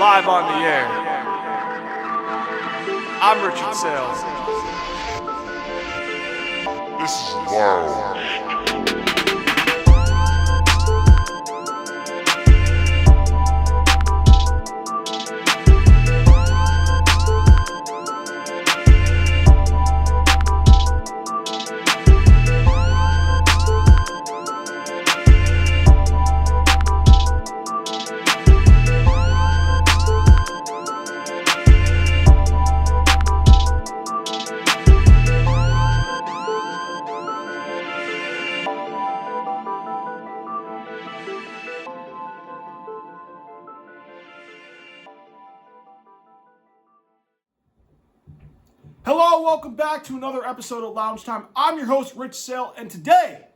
live on the air. I'm Richard Saile. This is wild. Hello, welcome back to another episode of Lounge Time. I'm your host, Rich Saile, and today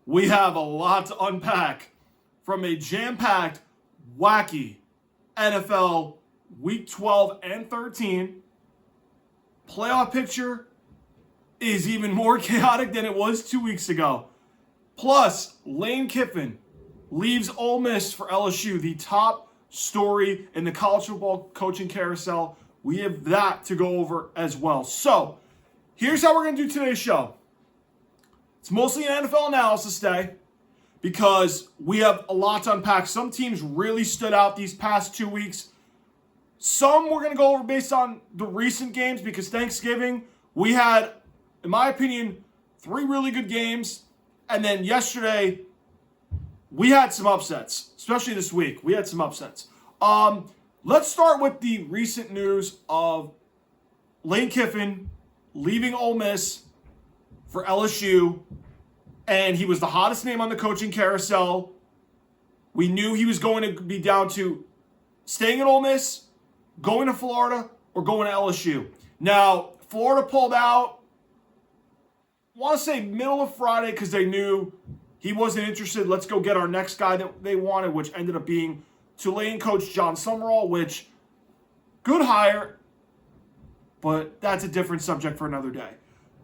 we have a lot to unpack from a jam-packed, wacky NFL Week 12 and 13. Playoff picture is even more chaotic than it was 2 weeks ago. Plus, Lane Kiffin leaves Ole Miss for LSU, the top story in the college football coaching carousel. We have that to go over as well. So, here's how we're going to do today's show. It's mostly an NFL analysis day because we have a lot to unpack. Some teams really stood out these past 2 weeks. Some we're going to go over based on the recent games because Thanksgiving, we had, in my opinion, 3 really good games. And then yesterday, we had some upsets, especially this week. We had some upsets. Let's start with the recent news of Lane Kiffin leaving Ole Miss for LSU, and he was the hottest name on the coaching carousel. We knew he was going to be down to staying at Ole Miss, going to Florida, or going to LSU. Now, Florida pulled out, I want to say middle of Friday because they knew he wasn't interested. Let's go get our next guy that they wanted, which ended up being Tulane coach John Summerall, which, good hire, but that's a different subject for another day.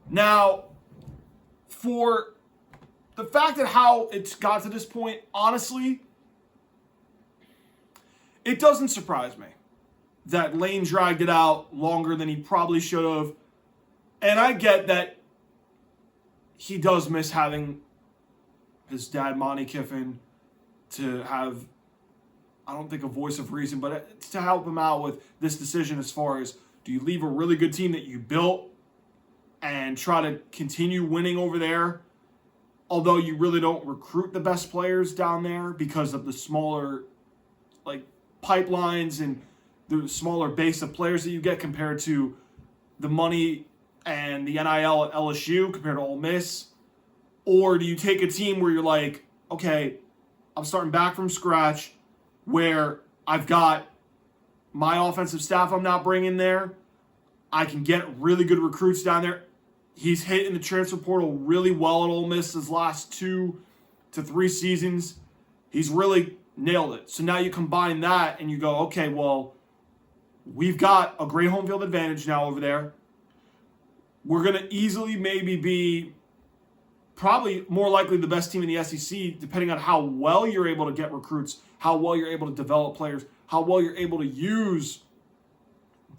Now, for the fact that how it's got to this point, honestly, it doesn't surprise me that Lane dragged it out longer than he probably should have. And I get that he does miss having his dad, Monty Kiffin, to have, I don't think a voice of reason, but to help him out with this decision as far as, do you leave a really good team that you built and try to continue winning over there, although you really don't recruit the best players down there because of the smaller pipelines and the smaller base of players that you get compared to the money and the NIL at LSU compared to Ole Miss? Or do you take a team where you're like, okay, I'm starting back from scratch, where I've got my offensive staff I'm not bringing there. I can get really good recruits down there. He's hit in the transfer portal really well at Ole Miss his last 2 to 3 seasons. He's really nailed it. So now you combine that and you go, okay, well, we've got a great home field advantage now over there. We're going to easily maybe be probably more likely the best team in the SEC, depending on how well you're able to get recruits, how well you're able to develop players, how well you're able to use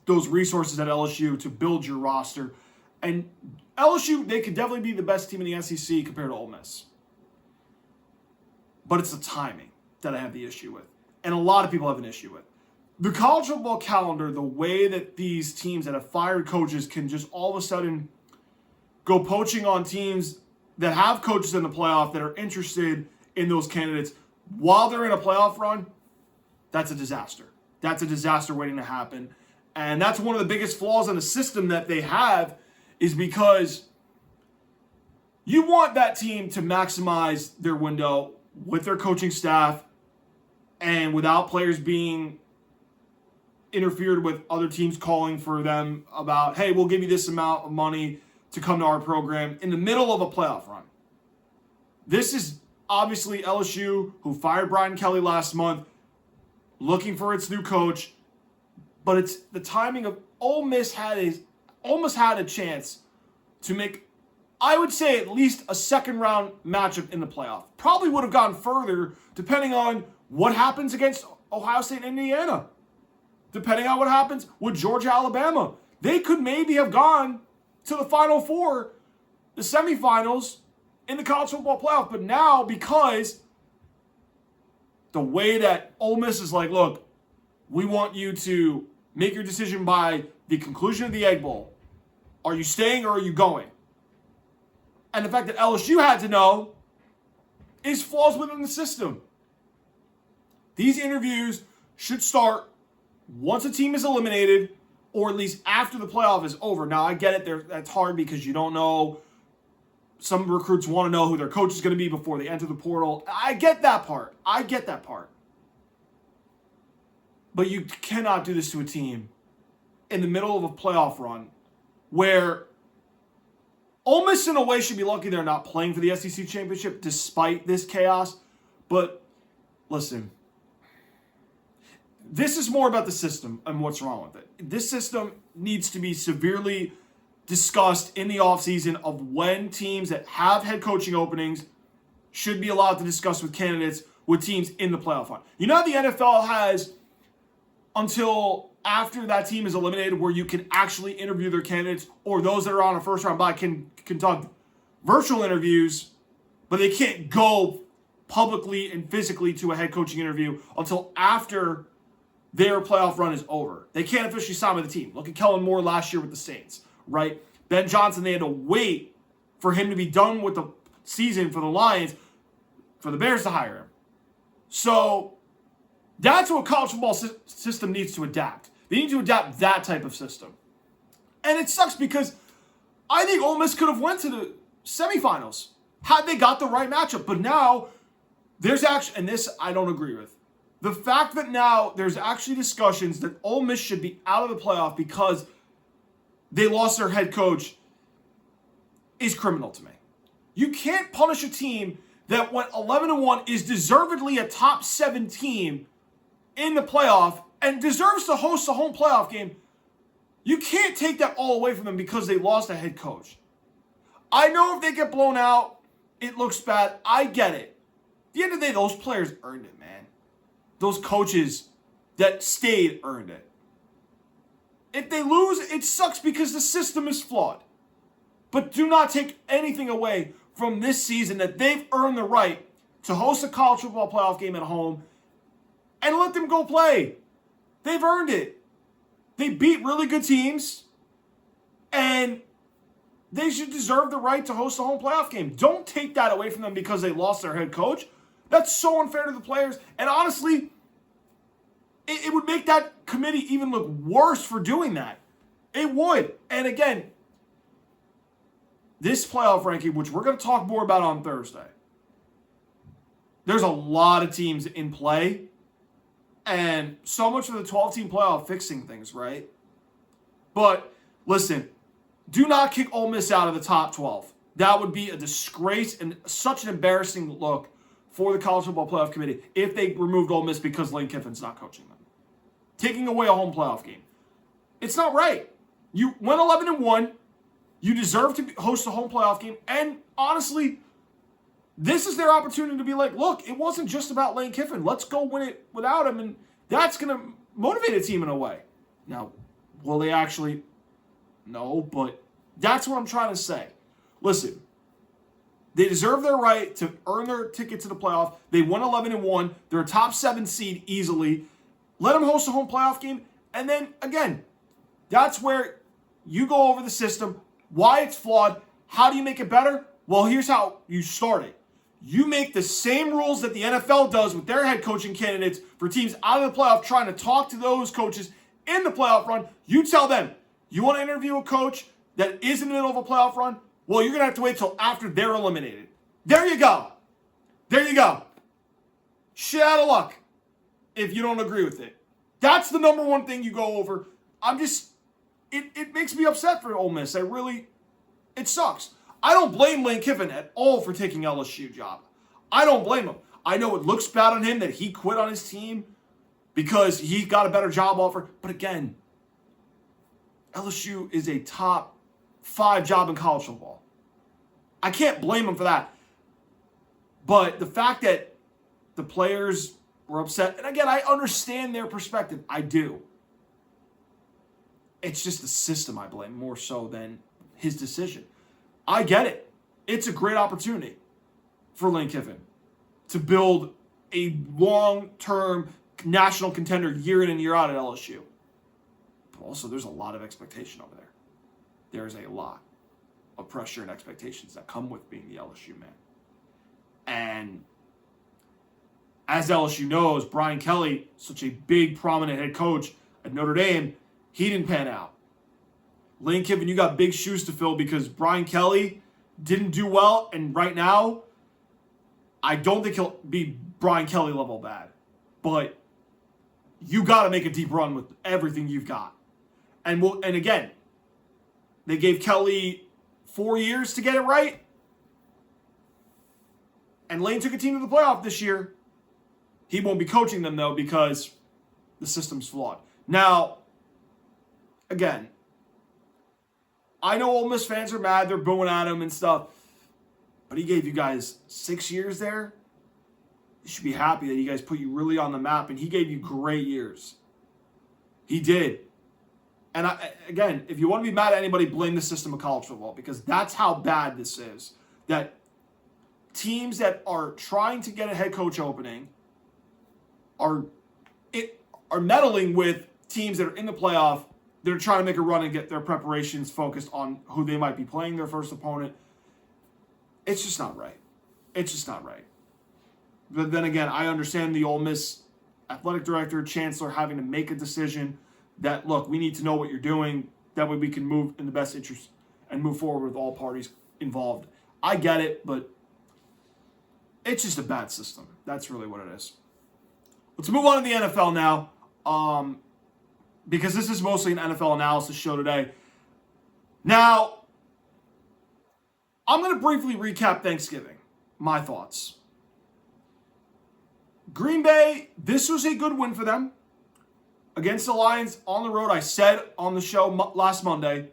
those resources at LSU to build your roster. And LSU, they could definitely be the best team in the SEC compared to Ole Miss. But it's the timing that I have the issue with. And a lot of people have an issue with. The college football calendar, the way that these teams that have fired coaches can just all of a sudden go poaching on teams that have coaches in the playoff that are interested in those candidates while they're in a playoff run, that's a disaster. That's a disaster waiting to happen. And that's one of the biggest flaws in the system that they have, is because you want that team to maximize their window with their coaching staff and without players being interfered with other teams calling for them about, hey, we'll give you this amount of money to come to our program in the middle of a playoff run. This is obviously LSU, who fired Brian Kelly last month, looking for its new coach. But it's the timing of Ole Miss almost had a chance to make, I would say, at least a second round matchup in the playoff. Probably would have gone further depending on what happens against Ohio State and Indiana. depending on what happens with Georgia, Alabama. They could maybe have gone to the Final Four, the semifinals in the college football playoff. But now, because the way that Ole Miss is like, look, we want you to make your decision by the conclusion of the Egg Bowl. Are you staying or are you going? And the fact that LSU had to know is flaws within the system. These interviews should start once a team is eliminated or at least after the playoff is over. Now, I get it. That's hard because you don't know. Some recruits want to know who their coach is going to be before they enter the portal. I get that part. But you cannot do this to a team in the middle of a playoff run where Ole Miss in a way should be lucky they're not playing for the SEC championship despite this chaos. But listen, this is more about the system and what's wrong with it. This system needs to be severely discussed in the offseason of when teams that have head coaching openings should be allowed to discuss with candidates with teams in the playoff run. You know how the NFL has until after that team is eliminated where you can actually interview their candidates, or those that are on a first round bye can conduct virtual interviews, but they can't go publicly and physically to a head coaching interview until after their playoff run is over. They can't officially sign with the team. Look at Kellen Moore last year with the Saints, right? Ben Johnson, they had to wait for him to be done with the season for the Lions for the Bears to hire him. So that's what college football system needs to adapt. They need to adapt that type of system. And it sucks because I think Ole Miss could have went to the semifinals had they got the right matchup. But now there's actually, and this I don't agree with, the fact that now there's actually discussions that Ole Miss should be out of the playoff because they lost their head coach is criminal to me. You can't punish a team that went 11-1, is deservedly a top 7 team in the playoff and deserves to host a home playoff game. You can't take that all away from them because they lost a head coach. I know if they get blown out, it looks bad. I get it. At the end of the day, those players earned it, man. Those coaches that stayed earned it. If they lose, it sucks because the system is flawed. But do not take anything away from this season that they've earned the right to host a college football playoff game at home and let them go play. They've earned it. They beat really good teams, and they should deserve the right to host a home playoff game. Don't take that away from them because they lost their head coach. That's so unfair to the players. And honestly, it would make that committee even look worse for doing that. It would. And again, this playoff ranking, which we're going to talk more about on Thursday, there's a lot of teams in play. And so much for the 12-team playoff fixing things, right? But listen, do not kick Ole Miss out of the top 12. That would be a disgrace and such an embarrassing look for the College Football Playoff Committee if they removed Ole Miss because Lane Kiffin's not coaching them. Taking away a home playoff game. It's not right. You went 11-1. You deserve to host a home playoff game. And honestly, this is their opportunity to be like, look, it wasn't just about Lane Kiffin. Let's go win it without him. And that's going to motivate a team in a way. Now, will they actually? No, but that's what I'm trying to say. Listen, they deserve their right to earn their ticket to the playoff. They won 11-1. They're a top 7 seed easily. Let them host a home playoff game. And then, again, that's where you go over the system, why it's flawed, how do you make it better? Well, here's how you start it. You make the same rules that the NFL does with their head coaching candidates for teams out of the playoff trying to talk to those coaches in the playoff run. You tell them, you want to interview a coach that is in the middle of a playoff run? Well, you're going to have to wait till after they're eliminated. There you go. There you go. Shit out of luck if you don't agree with it. That's the number one thing you go over. It makes me upset for Ole Miss. It sucks. I don't blame Lane Kiffin at all for taking LSU job. I don't blame him. I know it looks bad on him that he quit on his team because he got a better job offer. But again, LSU is a top 5 job in college football. I can't blame him for that. But the fact that the players were upset, and again, I understand their perspective. I do. It's just the system I blame more so than his decision. I get it. It's a great opportunity for Lane Kiffin to build a long-term national contender year in and year out at LSU. But also, there's a lot of expectation over there. There's a lot of pressure and expectations that come with being the LSU man. And as LSU knows, Brian Kelly, such a big, prominent head coach at Notre Dame, he didn't pan out. Lane Kiffin, you got big shoes to fill because Brian Kelly didn't do well, and right now, I don't think he'll be Brian Kelly level bad. But you got to make a deep run with everything you've got. And again, they gave Kelly 4 years to get it right. And Lane took a team to the playoff this year. He won't be coaching them, though, because the system's flawed. Now, again, I know Ole Miss fans are mad. They're booing at him and stuff. But he gave you guys 6 years there. You should be happy that you guys put you really on the map. And he gave you great years. He did. And again, if you want to be mad at anybody, blame the system of college football. Because that's how bad this is. That teams that are trying to get a head coach opening are meddling with teams that are in the playoff. They're trying to make a run and get their preparations focused on who they might be playing their first opponent. It's just not right. It's just not right. But then again, I understand the Ole Miss athletic director, chancellor having to make a decision that, look, we need to know what you're doing. That way we can move in the best interest and move forward with all parties involved. I get it, but it's just a bad system. That's really what it is. Let's move on to the NFL now. Because this is mostly an NFL analysis show today. Now, I'm going to briefly recap Thanksgiving. My thoughts. Green Bay, this was a good win for them. Against the Lions on the road, I said on the show last Monday,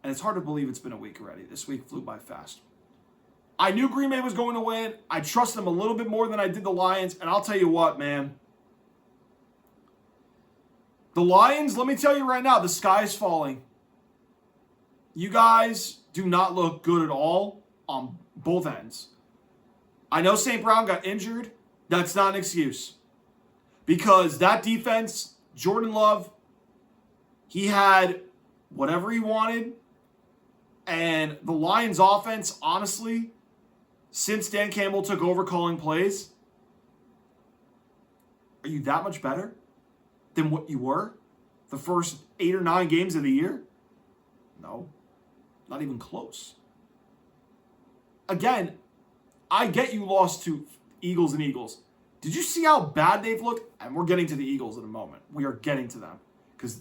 and it's hard to believe it's been a week already. This week flew by fast. I knew Green Bay was going to win. I trust them a little bit more than I did the Lions, and I'll tell you what, man. The Lions, let me tell you right now, the sky is falling. You guys do not look good at all on both ends. I know St. Brown got injured. That's not an excuse. Because that defense, Jordan Love, he had whatever he wanted. And the Lions offense, honestly, since Dan Campbell took over calling plays, are you that much better than what you were the first 8 or 9 games of the year? No, not even close. Again, I get you lost to Eagles and Eagles. Did you see how bad they've looked? And we're getting to the Eagles in a moment. We are getting to them. Because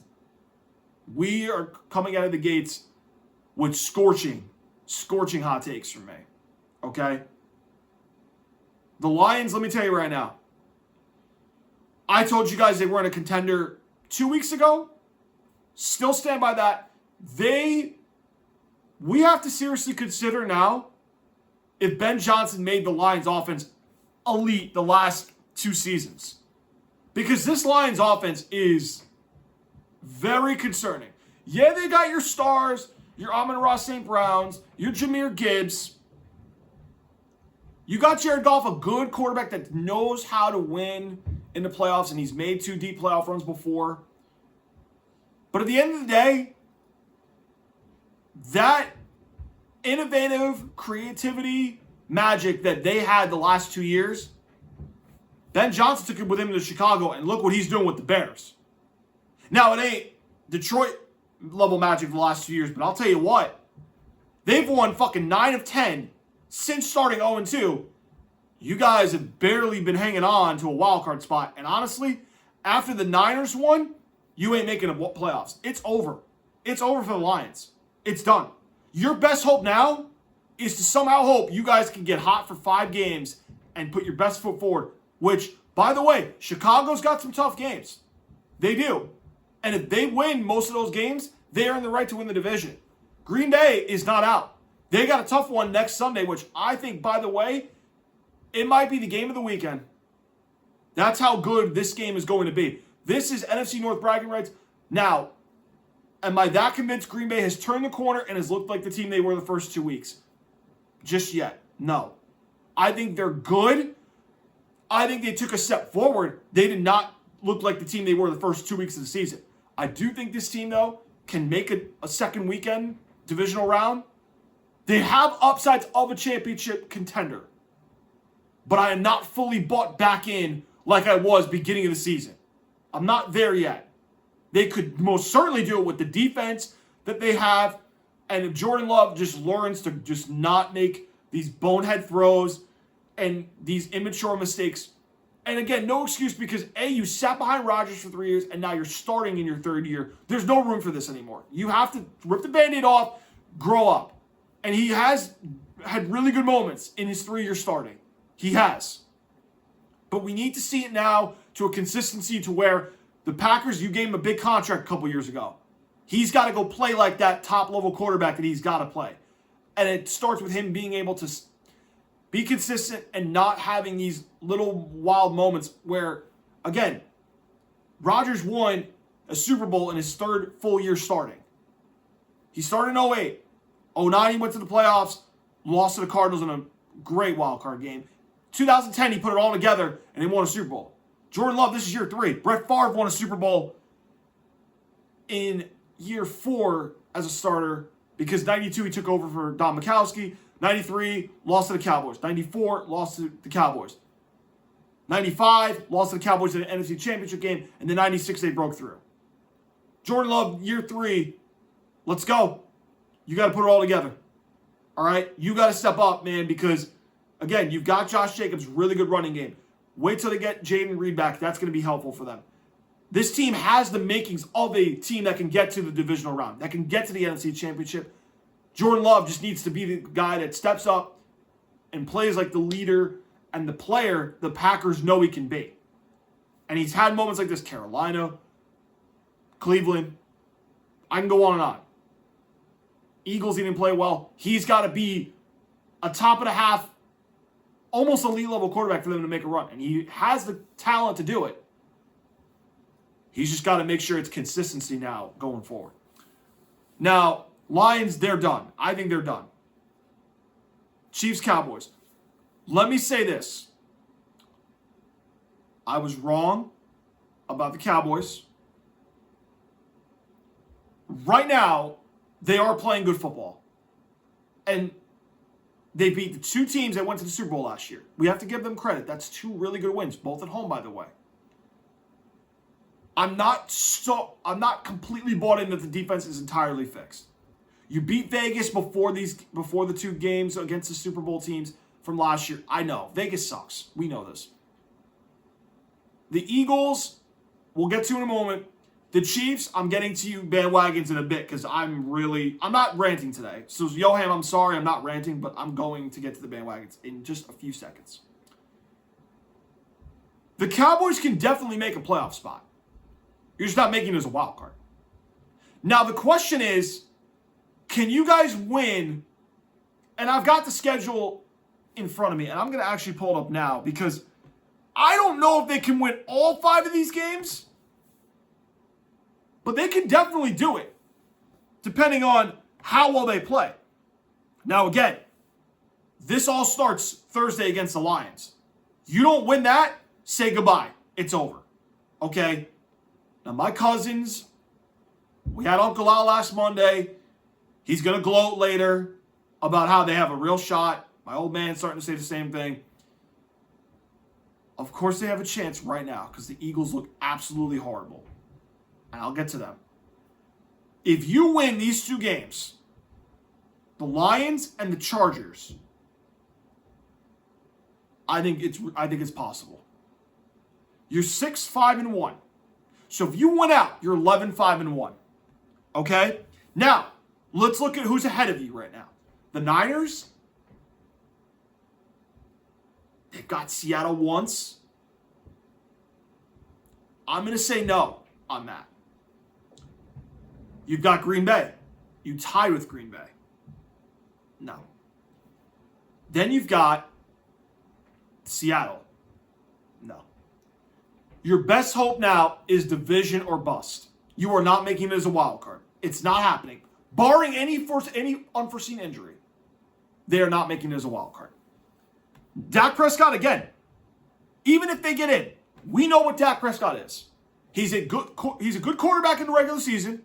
we are coming out of the gates with scorching hot takes from me. Okay? The Lions, let me tell you right now. I told you guys they weren't a contender 2 weeks ago. Still stand by that. We have to seriously consider now if Ben Johnson made the Lions offense elite the last 2 seasons. Because this Lions offense is very concerning. Yeah, they got your stars, your Amon-Ra St. Browns, your Jahmyr Gibbs. You got Jared Goff, a good quarterback that knows how to win in the playoffs, and he's made 2 deep playoff runs before. But at the end of the day, that innovative creativity magic that they had the last 2 years, Ben Johnson took it with him to Chicago, and look what he's doing with the Bears. Now, it ain't Detroit level magic the last 2 years, but I'll tell you what, they've won fucking 9 of 10 since starting 0-2. You guys have barely been hanging on to a wild card spot, and honestly, after the Niners won, you ain't making a playoffs. It's over. It's over for the Lions. It's done. Your best hope now is to somehow hope you guys can get hot for 5 games and put your best foot forward, which, by the way, Chicago's got some tough games. They do. And if they win most of those games, they earn the right to win the division. Green Bay is not out. They got a tough one next Sunday, which I think, by the way, it might be the game of the weekend. That's how good this game is going to be. This is NFC North bragging rights. Now, Am I that convinced Green Bay has turned the corner and has looked like the team they were the first 2 weeks? Just yet. No. I think they're good. I think they took a step forward. They did not look like the team they were the first 2 weeks of the season. I do think this team, though, can make a second weekend divisional round. They have upsides of a championship contender. But I am not fully bought back in like I was beginning of the season. I'm not there yet. They could most certainly do it with the defense that they have. And if Jordan Love just learns to just not make these bonehead throws and these immature mistakes. And again, no excuse because A, you sat behind Rodgers for 3 years and now you're starting in your third year. There's no room for this anymore. You have to rip the Band-Aid off, grow up. And he has had really good moments in his 3 years starting. He has. But we need to see it now to a consistency to where the Packers, you gave him a big contract a couple years ago. He's got to go play like that top-level quarterback that he's got to play. And it starts with him being able to be consistent and not having these little wild moments where, again, Rodgers won a Super Bowl in his third full year starting. He started in 08. 09, he went to the playoffs, lost to the Cardinals in a great wild card game. 2010, he put it all together, and they won a Super Bowl. Jordan Love, this is year 3. Brett Favre won a Super Bowl in year 4 as a starter because 92, he took over for Don Majkowski. 93, lost to the Cowboys. 94, lost to the Cowboys. 95, lost to the Cowboys in the NFC Championship game. And then 96, they broke through. Jordan Love, year 3, let's go. You got to put it all together. All right? You got to step up, man, because, again, you've got Josh Jacobs, really good running game. Wait till they get Jaden Reed back. That's going to be helpful for them. This team has the makings of a team that can get to the divisional round, that can get to the NFC Championship. Jordan Love just needs to be the guy that steps up and plays like the leader and the player the Packers know he can be. And he's had moments like this, Carolina, Cleveland. I can go on and on. Eagles, he didn't play well. He's got to be a top and a half, almost elite level quarterback for them to make a run. And he has the talent to do it. He's just got to make sure it's consistency now going forward. Now, Lions, they're done. I think they're done. Chiefs, Cowboys. Let me say this. I was wrong about the Cowboys. Right now, they are playing good football. And they beat the 2 teams that went to the Super Bowl last year. We have to give them credit. That's 2 really good wins, both at home, by the way. I'm not completely bought in that the defense is entirely fixed. You beat Vegas before the 2 games against the Super Bowl teams from last year. I know. Vegas sucks. We know this. The Eagles, we'll get to in a moment. The Chiefs, I'm getting to you bandwagons in a bit because I'm not ranting today. So, Johan, I'm sorry I'm not ranting, but I'm going to get to the bandwagons in just a few seconds. The Cowboys can definitely make a playoff spot. You're just not making it as a wild card. Now, the question is, can you guys win? And I've got the schedule in front of me, and I'm going to actually pull it up now because I don't know if they can win all 5 of these games, but they can definitely do it, depending on how well they play. Now, again, this all starts Thursday against the Lions. You don't win that, say goodbye. It's over. Okay? Now, my cousins, we had Uncle Al last Monday. He's going to gloat later about how they have a real shot. My old man's starting to say the same thing. Of course, they have a chance right now because the Eagles look absolutely horrible. And I'll get to them. If you win these 2 games, the Lions and the Chargers, I think it's possible. You're 6-5-1. So if you win out, you're 11-5-1. Okay? Now, let's look at who's ahead of you right now. The Niners, they've got Seattle once. I'm going to say no on that. You've got Green Bay. You tied with Green Bay. No. Then you've got Seattle. No. Your best hope now is division or bust. You are not making it as a wild card. It's not happening. Barring any unforeseen injury, they are not making it as a wild card. Dak Prescott, again, even if they get in, we know what Dak Prescott is. He's a good quarterback in the regular season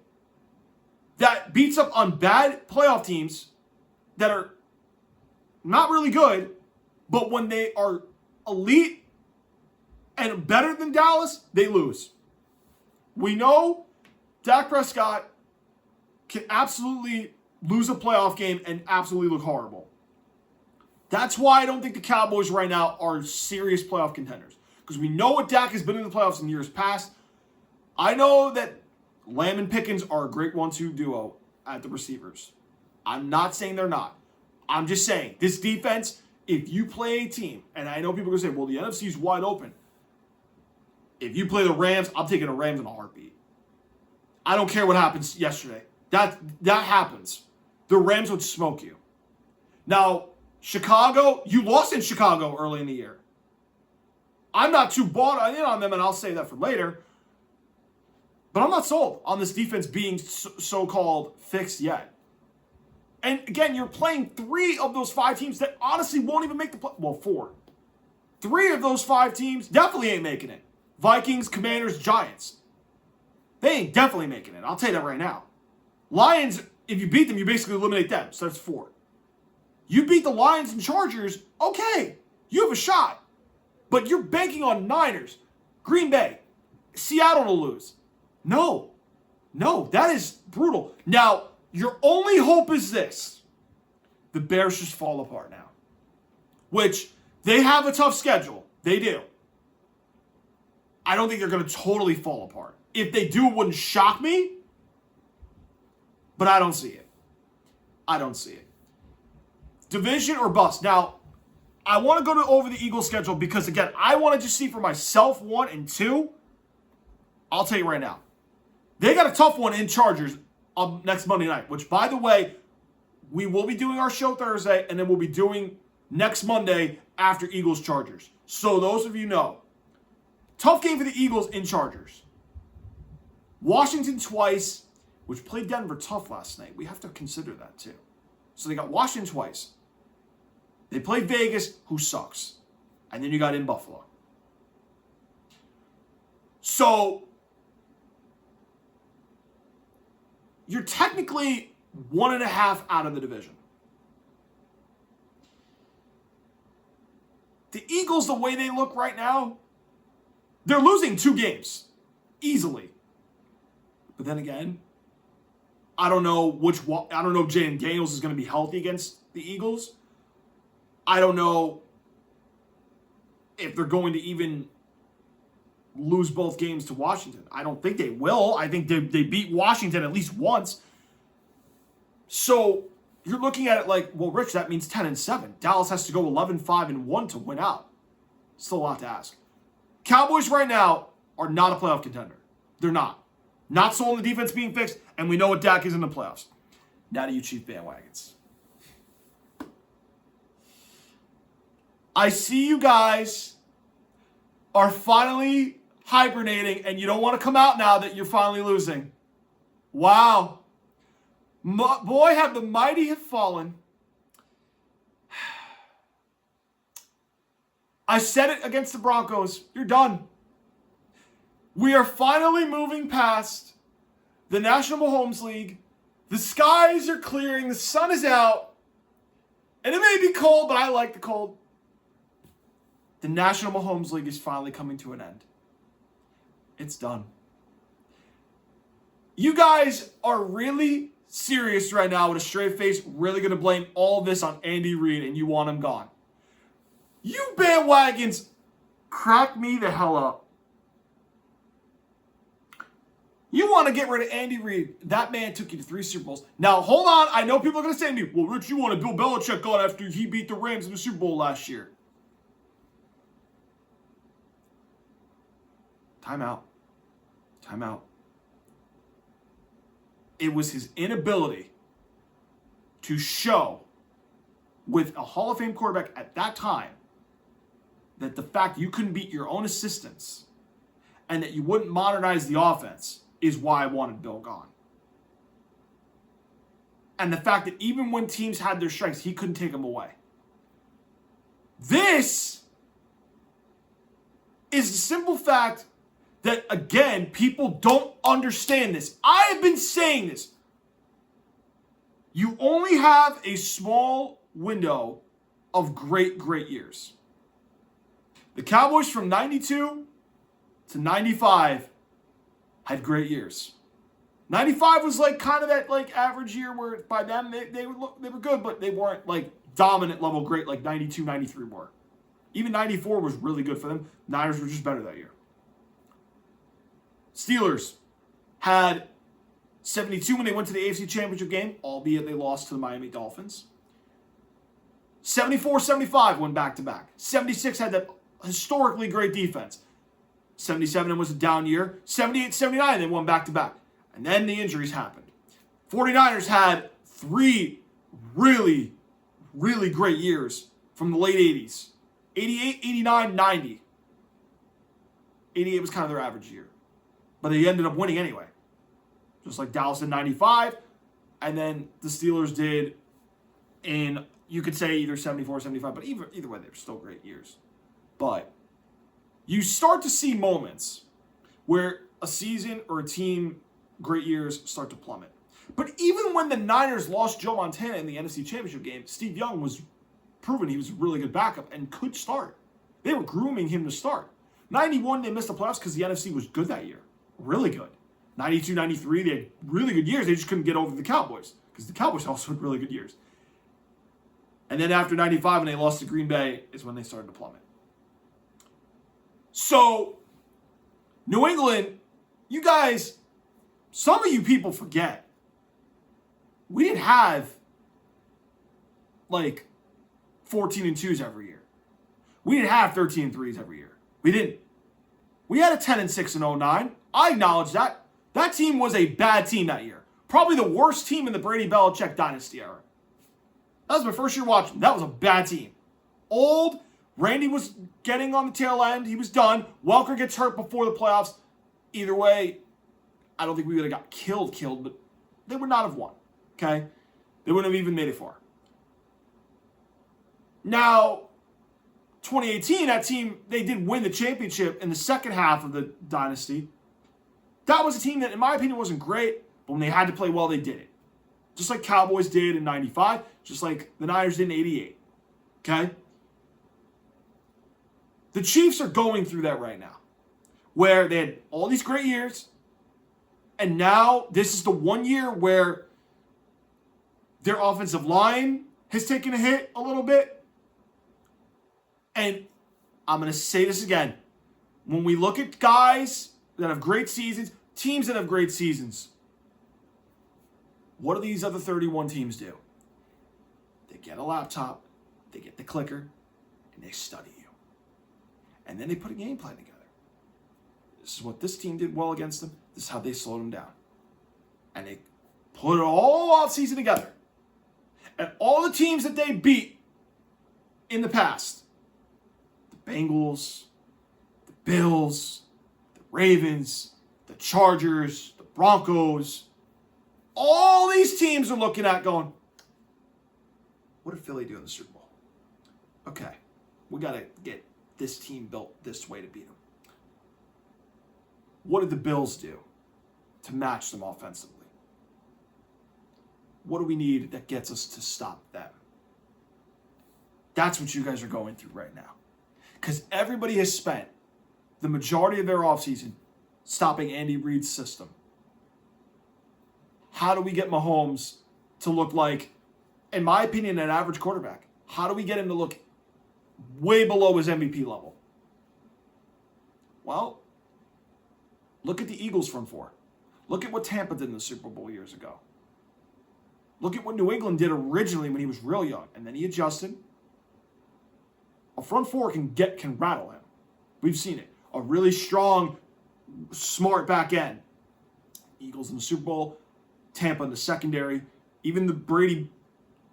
that beats up on bad playoff teams that are not really good, but when they are elite and better than Dallas, they lose. We know Dak Prescott can absolutely lose a playoff game and absolutely look horrible. That's why I don't think the Cowboys right now are serious playoff contenders. Because we know what Dak has been in the playoffs in years past. I know that Lamb and Pickens are a great 1-2 duo at the receivers. I'm not saying they're not. I'm just saying, this defense, if you play a team, and I know people are going to say, well, the NFC is wide open. If you play the Rams, I'm taking the Rams in a heartbeat. I don't care what happens yesterday. That happens. The Rams would smoke you. Now, Chicago, you lost in Chicago early in the year. I'm not too bought in on them, and I'll say that for later. But I'm not sold on this defense being so-called fixed yet. And again, you're playing 3 of those 5 teams that honestly won't even make the play. Well, 4. 3 of those 5 teams definitely ain't making it. Vikings, Commanders, Giants. They ain't definitely making it. I'll tell you that right now. Lions, if you beat them, you basically eliminate them. So that's 4. You beat the Lions and Chargers, okay. You have a shot. But you're banking on Niners, Green Bay, Seattle to lose. No, that is brutal. Now, your only hope is this. The Bears just fall apart now. Which, they have a tough schedule. They do. I don't think they're going to totally fall apart. If they do, it wouldn't shock me. But I don't see it. Division or bust. Now, I want to go over the Eagles' schedule because, again, I want to just see for myself, 1 and 2. I'll tell you right now. They got a tough one in Chargers next Monday night, which, by the way, we will be doing our show Thursday, and then we'll be doing next Monday after Eagles-Chargers. So those of you know. Tough game for the Eagles in Chargers. Washington twice, which played Denver tough last night. We have to consider that too. So they got Washington twice. They played Vegas, who sucks. And then you got in Buffalo. So you're technically 1.5 out of the division. The Eagles, the way they look right now, they're losing 2 games. Easily. But then again, I don't know if Jaden Daniels is going to be healthy against the Eagles. I don't know if they're going to even lose both games to Washington. I don't think they will. I think they beat Washington at least once. So you're looking at it like, well, Rich, that means 10-7. Dallas has to go 11-5-1 to win out. Still a lot to ask. Cowboys right now are not a playoff contender. They're not. Not sold on the defense being fixed, and we know what Dak is in the playoffs. Now to you Chief bandwagons. I see you guys are finally hibernating, and you don't want to come out now that you're finally losing. Wow. Boy, have the mighty have fallen. I said it against the Broncos. You're done. We are finally moving past the National Mahomes League. The skies are clearing. The sun is out. And it may be cold, but I like the cold. The National Mahomes League is finally coming to an end. It's done. You guys are really serious right now with a straight face, really going to blame all this on Andy Reid, and you want him gone. You bandwagons crack me the hell up. You want to get rid of Andy Reid. That man took you to 3 Super Bowls. Now, hold on. I know people are going to say to me, well, Rich, you wanted Bill Belichick gone after he beat the Rams in the Super Bowl last year. Time out. It was his inability to show with a Hall of Fame quarterback at that time that the fact you couldn't beat your own assistants and that you wouldn't modernize the offense is why I wanted Bill gone. And the fact that even when teams had their strengths, he couldn't take them away. This is the simple fact that, again, people don't understand this. I have been saying this. You only have a small window of great, great years. The Cowboys from 92 to 95 had great years. 95 was like kind of that like average year where by them they were good, but they weren't like dominant level great like 92, 93 were. Even 94 was really good for them. Niners were just better that year. Steelers had 72 when they went to the AFC Championship game, albeit they lost to the Miami Dolphins. 74, 75 went back-to-back. 76 had that historically great defense. 77 was a down year. 78, 79, they won back-to-back. And then the injuries happened. 49ers had 3 really, really great years from the late 80s. 88, 89, 90. 88 was kind of their average year. But they ended up winning anyway. Just like Dallas in 95. And then the Steelers did in, you could say either 74 or 75. But either way, they were still great years. But you start to see moments where a season or a team, great years, start to plummet. But even when the Niners lost Joe Montana in the NFC Championship game, Steve Young was proven he was a really good backup and could start. They were grooming him to start. 91, they missed the playoffs because the NFC was good that year. Really good. 92, 93, they had really good years. They just couldn't get over the Cowboys because the Cowboys also had really good years. And then after 95, when they lost to Green Bay, is when they started to plummet. So, New England, you guys, some of you people forget. We didn't have like 14-2s every year. We didn't have 13-3s every year. We didn't. We had a 10-6 in 09. I acknowledge that. That team was a bad team that year. Probably the worst team in the Brady-Belichick dynasty era. That was my first year watching. That was a bad team. Old. Randy was getting on the tail end. He was done. Welker gets hurt before the playoffs. Either way, I don't think we would have got killed, but they would not have won. Okay? They wouldn't have even made it far. Now, 2018, that team, they did win the championship in the second half of the dynasty. That was a team that, in my opinion, wasn't great, but when they had to play well, they did it. Just like Cowboys did in 95, just like the Niners did in 88. Okay? The Chiefs are going through that right now, where they had all these great years, and now this is the one year where their offensive line has taken a hit a little bit. And I'm going to say this again. When we look at guys that have great seasons, teams that have great seasons, what do these other 31 teams do? They get a laptop, they get the clicker, and they study you. And then they put a game plan together. This is what this team did well against them. This is how they slowed them down. And they put it all off season together. And all the teams that they beat in the past, the Bengals, the Bills, the Ravens, the Chargers, the Broncos, all these teams are looking at going, what did Philly do in the Super Bowl? Okay, we got to get this team built this way to beat them. What did the Bills do to match them offensively? What do we need that gets us to stop them? That's what you guys are going through right now. Because everybody has spent the majority of their offseason stopping Andy Reid's system. How do we get Mahomes to look like, in my opinion, an average quarterback? How do we get him to look way below his MVP level? Well, look at the Eagles front four. Look at what Tampa did in the Super Bowl years ago. Look at what New England did originally when he was real young, and then he adjusted. A front four can rattle him. We've seen it. A really strong, smart back end. Eagles in the Super Bowl, Tampa in the secondary, even the Brady,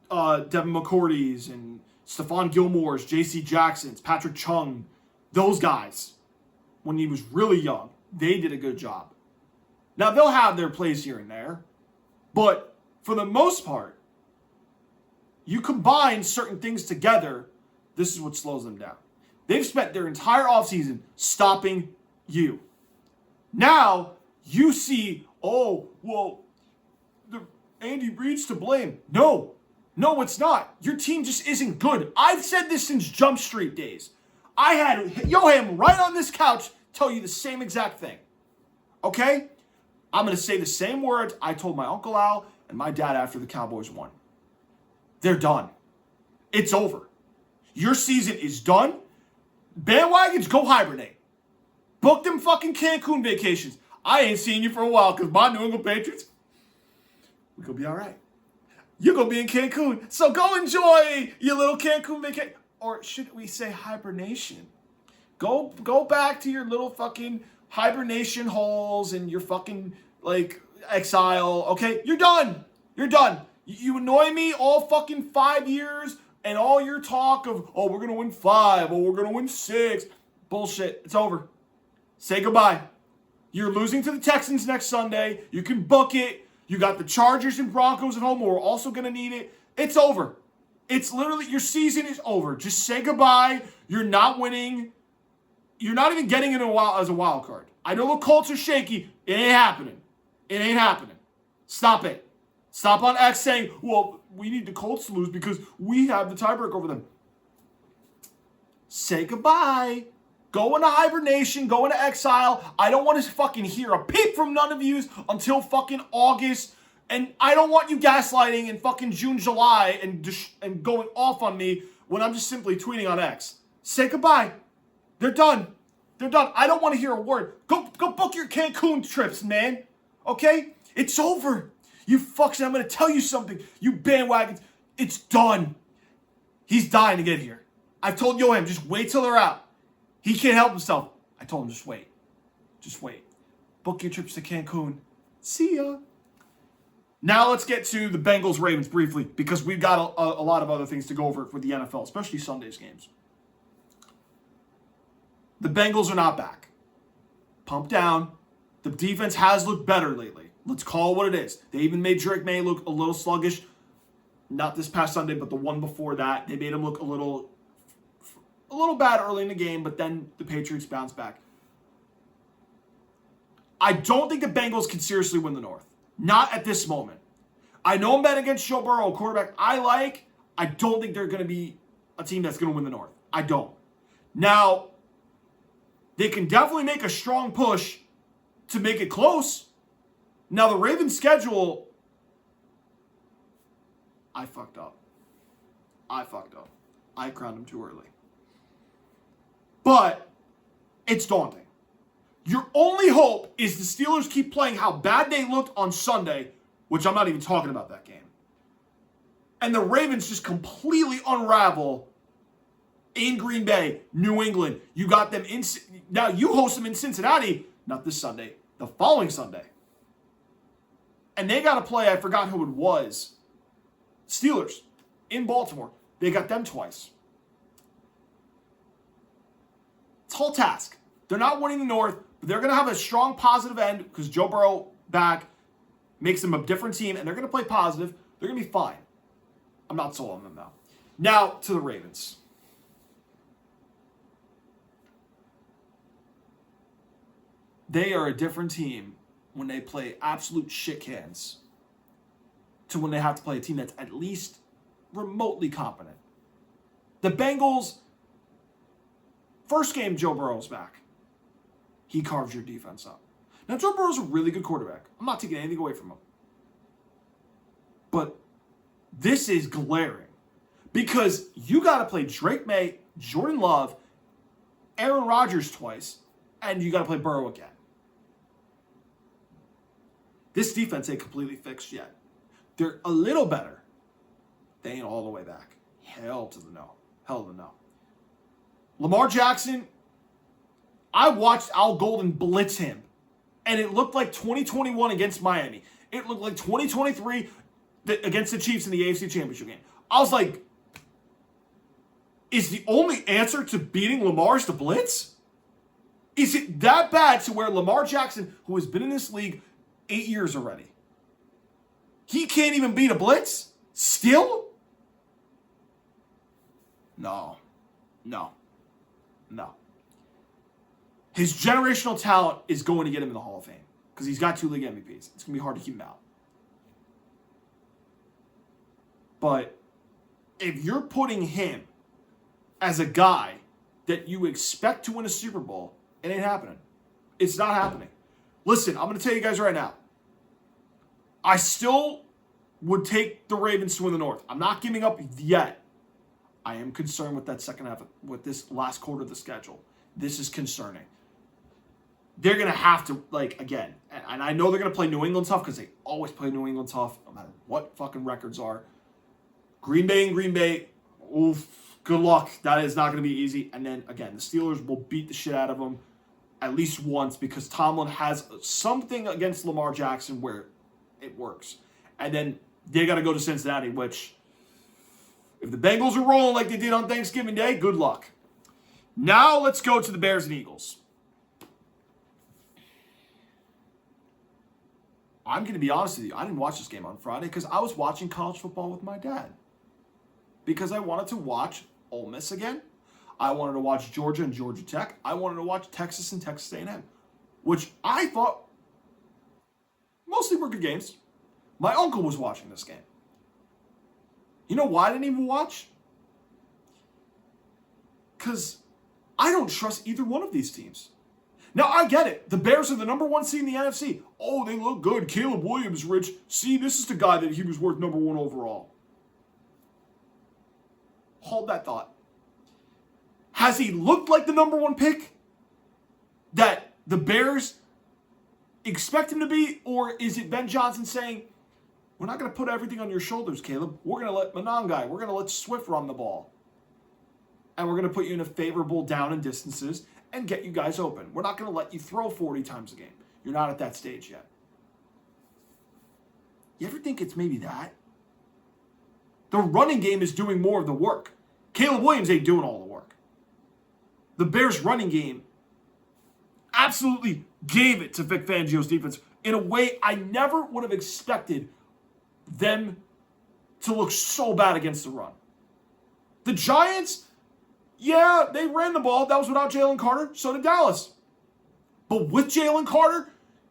Devin McCourty's and Stephon Gilmore's, J.C. Jackson's, Patrick Chung, those guys, when he was really young, they did a good job. Now, they'll have their plays here and there, but for the most part, you combine certain things together, this is what slows them down. They've spent their entire offseason stopping you. Now, you see, Andy Reid's to blame. No, it's not. Your team just isn't good. I've said this since Jump Street days. I had Yoham right on this couch tell you the same exact thing. Okay? I'm going to say the same words I told my Uncle Al and my dad after the Cowboys won. They're done. It's over. Your season is done. Bandwagons, go hibernate. Book them fucking Cancun vacations. I ain't seen you for a while because my New England Patriots, we're going to be all right. You're going to be in Cancun. So go enjoy your little Cancun vacation. Or should we say hibernation? Go back to your little fucking hibernation holes and your fucking, exile. Okay? You're done. You're done. You annoy me all fucking 5 years and all your talk of, we're going to win 5, we're going to win 6. Bullshit. It's over. Say goodbye. You're losing to the Texans next Sunday. You can book it. You got the Chargers and Broncos at home who are also going to need it. It's over. It's literally, your season is over. Just say goodbye. You're not winning. You're not even getting it as a wild card. I know the Colts are shaky. It ain't happening. It ain't happening. Stop it. Stop on X saying, we need the Colts to lose because we have the tiebreak over them. Say goodbye. Go into hibernation. Go into exile. I don't want to fucking hear a peep from none of yous until fucking August. And I don't want you gaslighting in fucking June, July and going off on me when I'm just simply tweeting on X. Say goodbye. They're done. They're done. I don't want to hear a word. Go book your Cancun trips, man. Okay? It's over. You fucks, and I'm going to tell you something. You bandwagons. It's done. He's dying to get here. I've told Yoham, just wait till they're out. He can't help himself. I told him, just wait. Just wait. Book your trips to Cancun. See ya. Now let's get to the Bengals Ravens briefly because we've got a lot of other things to go over for the NFL, especially Sunday's games. The Bengals are not back. Pump down. The defense has looked better lately. Let's call it what it is. They even made Drake May look a little sluggish. Not this past Sunday, but the one before that. They made him look a little bad early in the game, but then the Patriots bounced back. I don't think the Bengals can seriously win the North. Not at this moment. I know I'm betting against Joe Burrow, a quarterback I like. I don't think they're going to be a team that's going to win the North. I don't. Now, they can definitely make a strong push to make it close. Now, the Ravens' schedule, I fucked up. I crowned them too early. But it's daunting. Your only hope is the Steelers keep playing how bad they looked on Sunday, which I'm not even talking about that game. And the Ravens just completely unravel in Green Bay, New England. You got them in. Now you host them in Cincinnati, not this Sunday, the following Sunday. And they got to play, I forgot who it was, Steelers in Baltimore. They got them twice. Tall task. They're not winning the North, but they're going to have a strong positive end because Joe Burrow back makes them a different team, and they're going to play positive. They're going to be fine. I'm not sold on them, though. Now, to the Ravens. They are a different team when they play absolute shit cans to when they have to play a team that's at least remotely competent. The Bengals, first game Joe Burrow's back. He carves your defense up. Now, Joe Burrow's a really good quarterback. I'm not taking anything away from him. But this is glaring because you got to play Drake May, Jordan Love, Aaron Rodgers twice, and you got to play Burrow again. This defense ain't completely fixed yet. They're a little better. They ain't all the way back. Hell to the no. Hell to the no. Lamar Jackson, I watched Al Golden blitz him, and it looked like 2021 against Miami. It looked like 2023 against the Chiefs in the AFC Championship game. I was like, is the only answer to beating Lamar is the blitz? Is it that bad to where Lamar Jackson, who has been in this league 8 years already, he can't even beat a blitz? Still? No. His generational talent is going to get him in the Hall of Fame because he's got 2 league MVPs. It's going to be hard to keep him out. But if you're putting him as a guy that you expect to win a Super Bowl, it ain't happening. It's not happening. Listen, I'm going to tell you guys right now. I still would take the Ravens to win the North. I'm not giving up yet. I am concerned with that second half, with this last quarter of the schedule. This is concerning. They're going to have to, again, and I know they're going to play New England tough because they always play New England tough, no matter what fucking records are. Green Bay, oof, good luck. That is not going to be easy. And then, again, the Steelers will beat the shit out of them at least once because Tomlin has something against Lamar Jackson where it works. And then they got to go to Cincinnati, which, if the Bengals are rolling like they did on Thanksgiving Day, good luck. Now let's go to the Bears and Eagles. I'm going to be honest with you. I didn't watch this game on Friday because I was watching college football with my dad. Because I wanted to watch Ole Miss again. I wanted to watch Georgia and Georgia Tech. I wanted to watch Texas and Texas A&M, which I thought mostly were good games. My uncle was watching this game. You know why I didn't even watch? Because I don't trust either one of these teams. Now, I get it. The Bears are the number 1 seed in the NFC. Oh, they look good. Caleb Williams, Rich. See, this is the guy that he was worth number 1 overall. Hold that thought. Has he looked like the number 1 pick that the Bears expect him to be? Or is it Ben Johnson saying, we're not going to put everything on your shoulders, Caleb. We're going to let Monangai, we're going to let Swift run the ball. And we're going to put you in a favorable down and distances and get you guys open. We're not going to let you throw 40 times a game. You're not at that stage yet. You ever think it's maybe that? The running game is doing more of the work. Caleb Williams ain't doing all the work. The Bears' running game absolutely gave it to Vic Fangio's defense in a way I never would have expected them to look so bad against the run. The Giants, yeah, they ran the ball. That was without Jalen Carter. So did Dallas. But with Jalen Carter,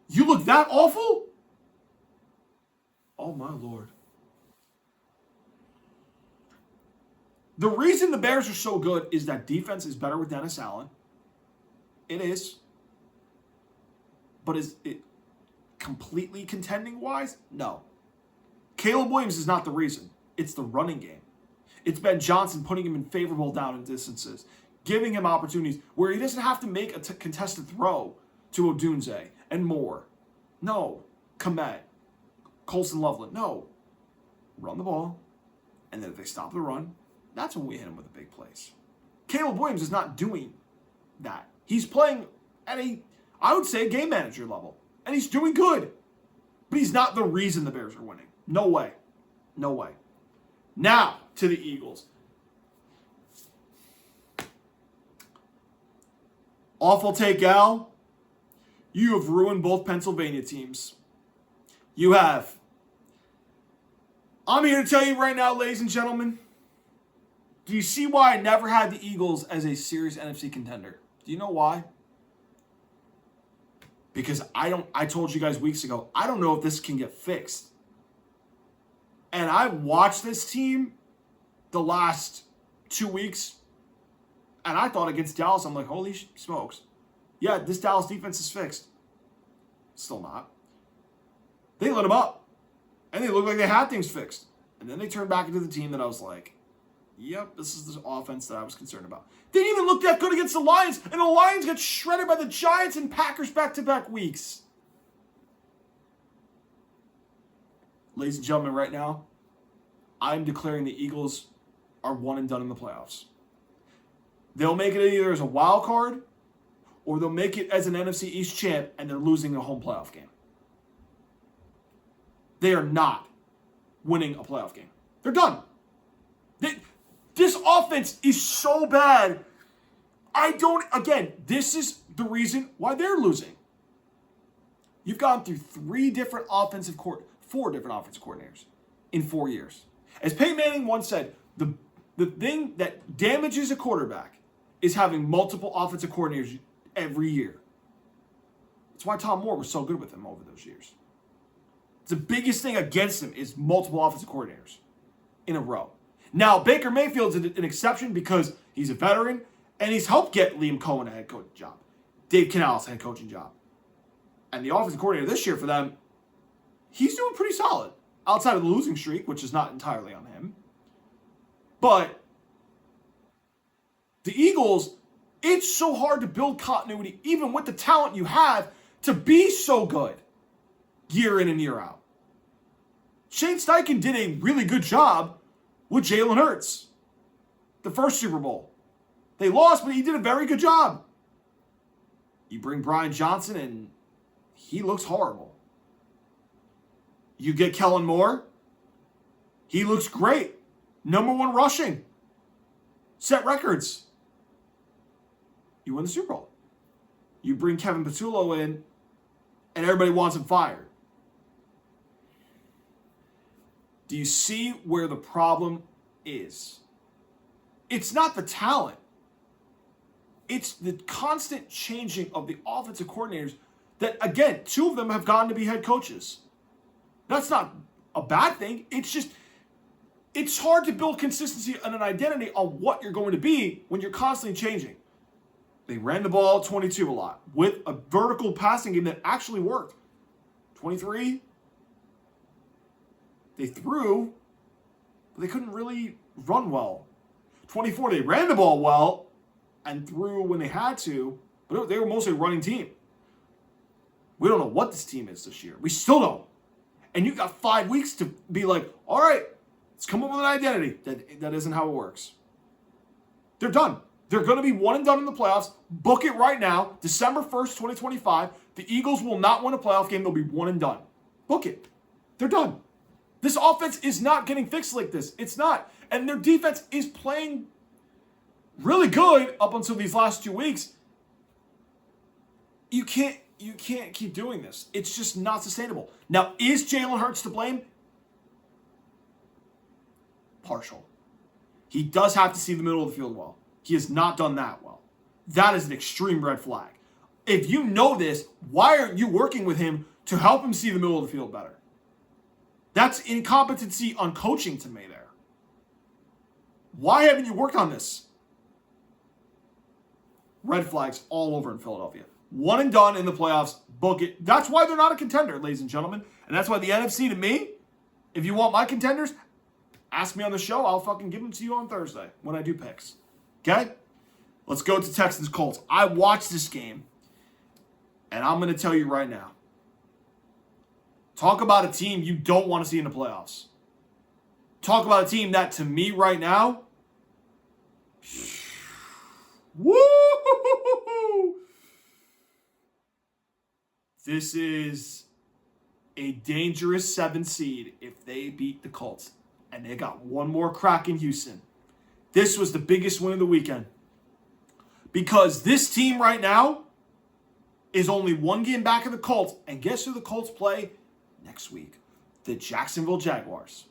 you look that awful? Oh, my Lord. The reason the Bears are so good is that defense is better with Dennis Allen. It is. But is it completely contending-wise? No. Caleb Williams is not the reason. It's the running game. It's Ben Johnson putting him in favorable down and distances, giving him opportunities where he doesn't have to make a contested throw to Odunze and more. No. Komet. Colson Loveland. No. Run the ball. And then if they stop the run, that's when we hit him with the big plays. Caleb Williams is not doing that. He's playing at I would say, game manager level. And he's doing good. But he's not the reason the Bears are winning. No way. No way. Now, to the Eagles. Awful take, Al. You have ruined both Pennsylvania teams. You have. I'm here to tell you right now, ladies and gentlemen. Do you see why I never had the Eagles as a serious NFC contender? Do you know why? Because I told you guys weeks ago, I don't know if this can get fixed. And I watched this team the last 2 weeks, and I thought against Dallas, I'm like, holy smokes. Yeah, this Dallas defense is fixed. Still not. They lit them up, and they looked like they had things fixed. And then they turned back into the team that I was like, yep, this is the offense that I was concerned about. They didn't even look that good against the Lions, and the Lions got shredded by the Giants and Packers back-to-back weeks. Ladies and gentlemen, right now, I'm declaring the Eagles are one and done in the playoffs. They'll make it either as a wild card, or they'll make it as an NFC East champ, and they're losing a home playoff game. They are not winning a playoff game. They're done. This offense is so bad. This is the reason why they're losing. You've gone through four different offensive coordinators in 4 years. As Peyton Manning once said, the The thing that damages a quarterback is having multiple offensive coordinators every year. That's why Tom Moore was so good with him over those years. The biggest thing against him is multiple offensive coordinators in a row. Now, Baker Mayfield's an exception because he's a veteran and he's helped get Liam Cohen a head coaching job. Dave Canales a head coaching job. And the offensive coordinator this year for them, he's doing pretty solid. Outside of the losing streak, which is not entirely on him. But the Eagles, it's so hard to build continuity, even with the talent you have, to be so good year in and year out. Shane Steichen did a really good job with Jalen Hurts. The first Super Bowl. They lost, but he did a very good job. You bring Brian Johnson and he looks horrible. You get Kellen Moore. He looks great. Number 1 rushing. Set records. You win the Super Bowl. You bring Kevin Patullo in and everybody wants him fired. Do you see where the problem is? It's not the talent. It's the constant changing of the offensive coordinators that, again, 2 of them have gotten to be head coaches. That's not a bad thing. It's just, it's hard to build consistency and an identity on what you're going to be when you're constantly changing. They ran the ball 22 a lot with a vertical passing game that actually worked. 23, they threw, but they couldn't really run well. 24, they ran the ball well and threw when they had to, but they were mostly a running team. We don't know what this team is this year. We still don't. And you got 5 weeks to be like, all right, let's come up with an identity. That isn't how it works. They're done. They're going to be 1 and done in the playoffs. Book it right now. December 1st, 2025. The Eagles will not win a playoff game. They'll be 1 and done. Book it. They're done. This offense is not getting fixed like this. It's not. And their defense is playing really good up until these last 2 weeks. You can't keep doing this. It's just not sustainable. Now, is Jalen Hurts to blame? Partial. He does have to see the middle of the field well. He has not done that well. That is an extreme red flag. If you know this, why aren't you working with him to help him see the middle of the field better? That's incompetency on coaching to me there. Why haven't you worked on this? Red flags all over in Philadelphia. 1 and done in the playoffs. Book it. That's why they're not a contender, ladies and gentlemen. And that's why the NFC, to me, if you want my contenders, ask me on the show. I'll fucking give them to you on Thursday when I do picks. Okay? Let's go to Texans-Colts. I watched this game, and I'm going to tell you right now. Talk about a team you don't want to see in the playoffs. Talk about a team that, to me right now, woo! This is a dangerous 7 seed if they beat the Colts. And they got one more crack in Houston. This was the biggest win of the weekend. Because this team right now is only 1 game back of the Colts. And guess who the Colts play next week? The Jacksonville Jaguars.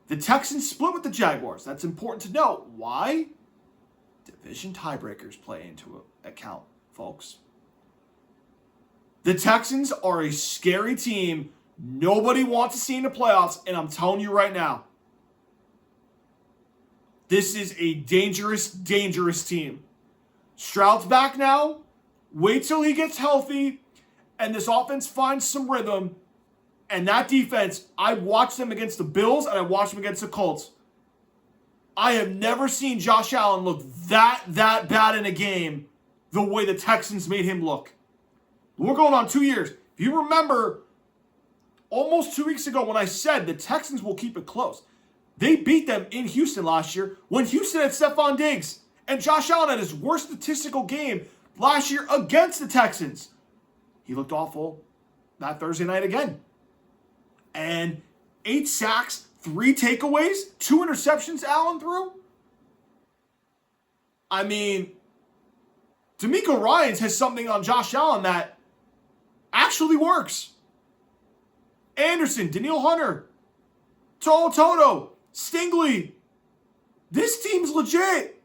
The Texans split with the Jaguars. That's important to note. Why? Division tiebreakers play into account, folks. The Texans are a scary team nobody wants to see in the playoffs, and I'm telling you right now, this is a dangerous, dangerous team. Stroud's back now. Wait till he gets healthy, and this offense finds some rhythm. And that defense, I watched them against the Bills, and I watched them against the Colts. I have never seen Josh Allen look that bad in a game the way the Texans made him look. We're going on 2 years. If you remember, almost 2 weeks ago when I said the Texans will keep it close, they beat them in Houston last year when Houston had Stephon Diggs. And Josh Allen had his worst statistical game last year against the Texans. He looked awful that Thursday night again. And 8 sacks, 3 takeaways, 2 interceptions Allen threw. I mean, D'Amico Ryans has something on Josh Allen that actually works. Anderson, Daniil Hunter, Toto, Stingley. This team's legit.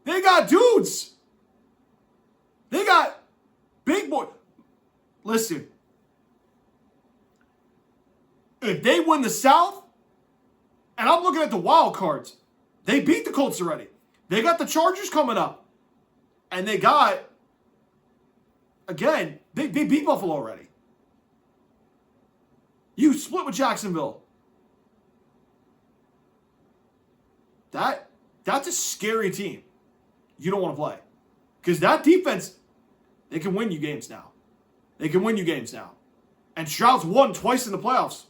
They got dudes. They got big boy. Listen, if they win the South, and I'm looking at the wild cards, they beat the Colts already. They got the Chargers coming up. And they got, again, they beat Buffalo already. You split with Jacksonville. That's a scary team you don't want to play. Because that defense, they can win you games now. They can win you games now. And Stroud's won twice in the playoffs.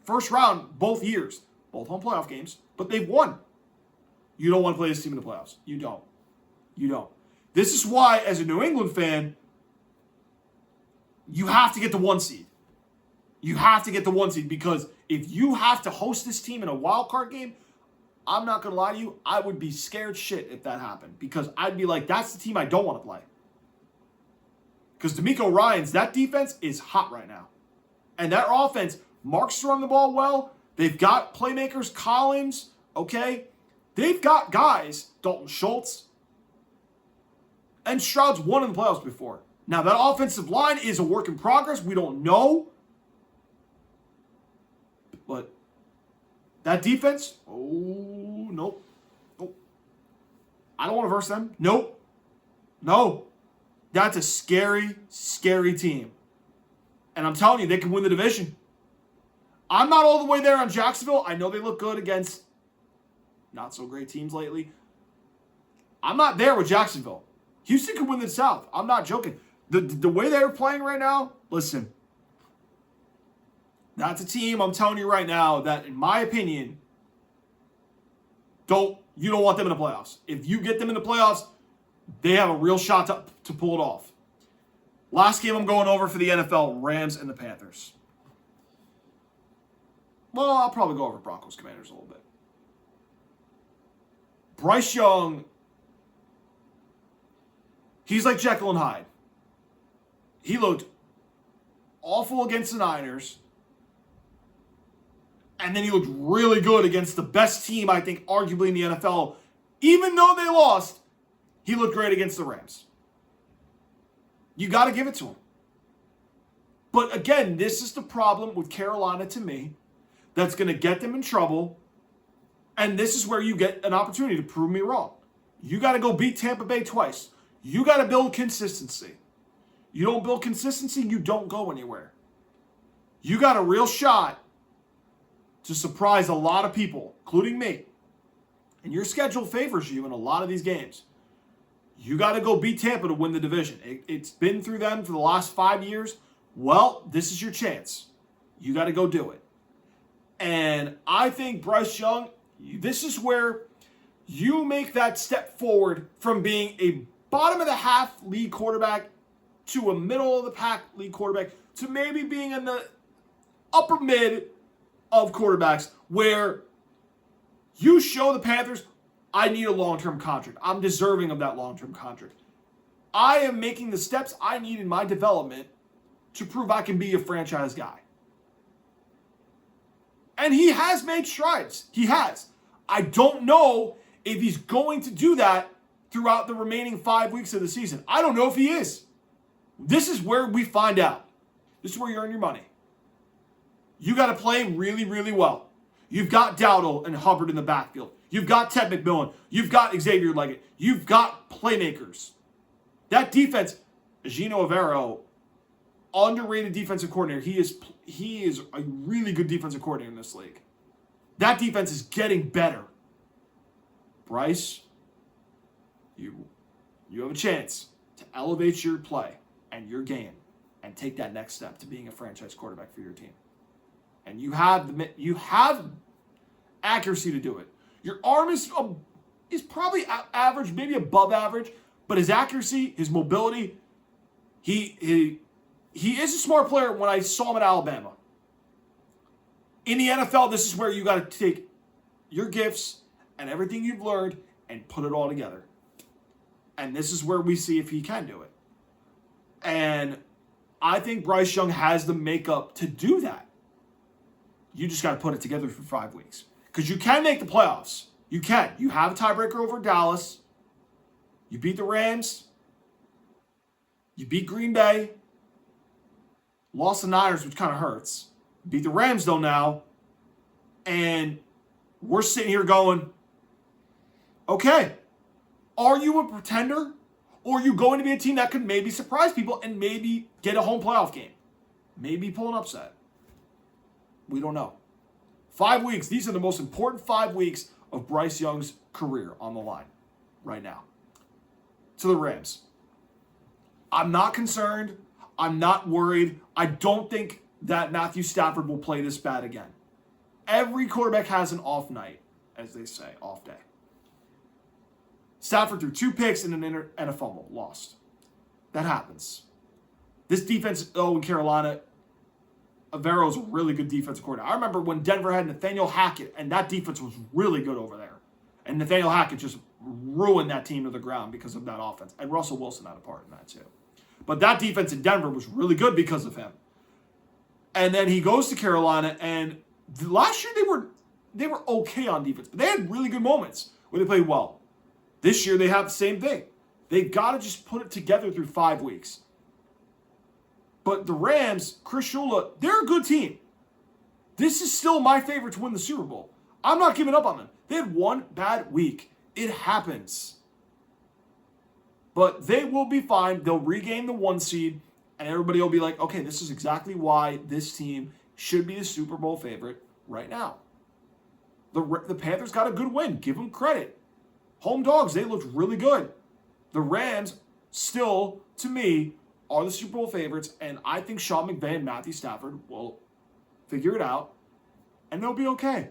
First round, both years. Both home playoff games. But they've won. You don't want to play this team in the playoffs. You don't. You don't. This is why, as a New England fan, you have to get the 1 seed. You have to get the 1 seed because if you have to host this team in a wild card game, I'm not going to lie to you, I would be scared shit if that happened because I'd be like, that's the team I don't want to play. Because DeMeco Ryans, that defense is hot right now. And that offense, Mark's throwing the ball well. They've got playmakers, Collins, okay? They've got guys, Dalton Schultz, and Stroud's won in the playoffs before. Now, that offensive line is a work in progress. We don't know. But that defense, oh, nope. Nope. I don't want to verse them. Nope. No. That's a scary, scary team. And I'm telling you, they can win the division. I'm not all the way there on Jacksonville. I know they look good against not so great teams lately. I'm not there with Jacksonville. Houston could win the South. I'm not joking. The way they're playing right now, listen, that's a team, I'm telling you right now, that in my opinion, you don't want them in the playoffs. If you get them in the playoffs, they have a real shot to pull it off. Last game I'm going over for the NFL, Rams and the Panthers. Well, I'll probably go over Broncos Commanders a little bit. Bryce Young, he's like Jekyll and Hyde. He looked awful against the Niners. And then he looked really good against the best team, I think, arguably in the NFL. Even though they lost, he looked great against the Rams. You got to give it to him. But again, this is the problem with Carolina to me that's going to get them in trouble. And this is where you get an opportunity to prove me wrong. You got to go beat Tampa Bay twice. You got to build consistency. You don't build consistency, you don't go anywhere. You got a real shot to surprise a lot of people, including me. And your schedule favors you in a lot of these games. You got to go beat Tampa to win the division. It's been through them for the last 5 years. Well, this is your chance. You got to go do it. And I think Bryce Young, this is where you make that step forward from being a bottom of the half league quarterback to a middle of the pack league quarterback to maybe being in the upper mid of quarterbacks where you show the Panthers, I need a long-term contract. I'm deserving of that long-term contract. I am making the steps I need in my development to prove I can be a franchise guy. And he has made strides. He has. I don't know if he's going to do that throughout the remaining 5 weeks of the season. I don't know if he is. This is where we find out. This is where you earn your money. You got to play really, really well. You've got Dowdle and Hubbard in the backfield. You've got Ted McMillan. You've got Xavier Leggett. You've got playmakers. That defense, Gino Avero, underrated defensive coordinator. He is a really good defensive coordinator in this league. That defense is getting better. Bryce, you have a chance to elevate your play and your game and take that next step to being a franchise quarterback for your team. And you have accuracy to do it. Your arm is probably average, maybe above average, but his accuracy, his mobility, he is a smart player when I saw him at Alabama. In the NFL, this is where you got to take your gifts and everything you've learned and put it all together. And this is where we see if he can do it. And I think Bryce Young has the makeup to do that. You just got to put it together for 5 weeks. Because you can make the playoffs. You can. You have a tiebreaker over Dallas. You beat the Rams. You beat Green Bay. Lost the Niners, which kind of hurts. Beat the Rams, though, now. And we're sitting here going, okay, are you a pretender? Or are you going to be a team that could maybe surprise people and maybe get a home playoff game? Maybe pull an upset. We don't know. 5 weeks. These are the most important 5 weeks of Bryce Young's career on the line right now. To the Rams. I'm not concerned. I'm not worried. I don't think that Matthew Stafford will play this bad again. Every quarterback has an off night, as they say, off day. Stafford threw 2 picks and a fumble. Lost. That happens. This defense, in Carolina, Avero's a really good defensive coordinator. I remember when Denver had Nathaniel Hackett, and that defense was really good over there. And Nathaniel Hackett just ruined that team to the ground because of that offense. And Russell Wilson had a part in that too. But that defense in Denver was really good because of him. And then he goes to Carolina, and last year they were okay on defense, but they had really good moments where they played well. This year they have the same thing. They've got to just put it together through 5 weeks. But the Rams, Chris Shula, they're a good team. This is still my favorite to win the Super Bowl. I'm not giving up on them. They had one bad week. It happens. But they will be fine. They'll regain the 1 seed, and everybody will be like, okay, this is exactly why this team should be the Super Bowl favorite right now. The Panthers got a good win. Give them credit. Home dogs, they looked really good. The Rams still, to me, are the Super Bowl favorites, and I think Sean McVay and Matthew Stafford will figure it out, and they'll be okay.